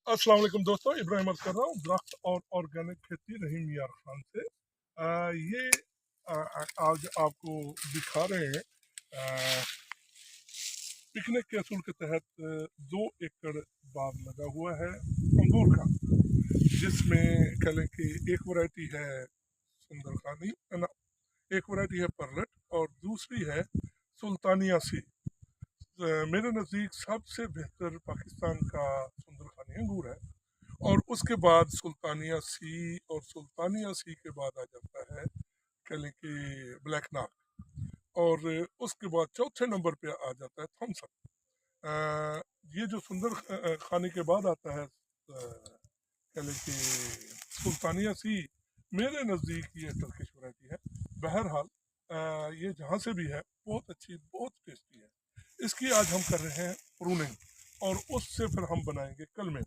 अस्सलाम वालेकुम दोस्तों, इब्राहिम अर्ज़ कर रहा हूँ दरख्त और ऑर्गेनिक खेती रहीम यार खान से। ये आज आपको दिखा रहे हैं आ, पिकनिक के असूल के तहत 2 एकड़ बाग लगा हुआ है अंगूर का, जिसमें कह लें कि एक वैरायटी है सुंदरखानी ना, एक वैरायटी है परलट और दूसरी है सुल्तानिया सी। मेरे नज़दीक सबसे बेहतर पाकिस्तान का सुंदरखानी अंगूर है, और उसके बाद सुल्तानिया सी, और सुल्तानिया सी के बाद आ जाता है कह लें कि ब्लैक नाग, और उसके बाद चौथे नंबर पे आ जाता है थॉमसन। ये जो सुंदर खाने के बाद आता है कह लें कि सुल्तानिया सी, मेरे नज़दीक ये टर्किश वैरायटी है। बहरहाल ये जहाँ से भी है बहुत अच्छी, बहुत टेस्टी है। इसकी आज हम कर रहे हैं प्रूनिंग, और उससे फिर हम बनाएंगे कल में।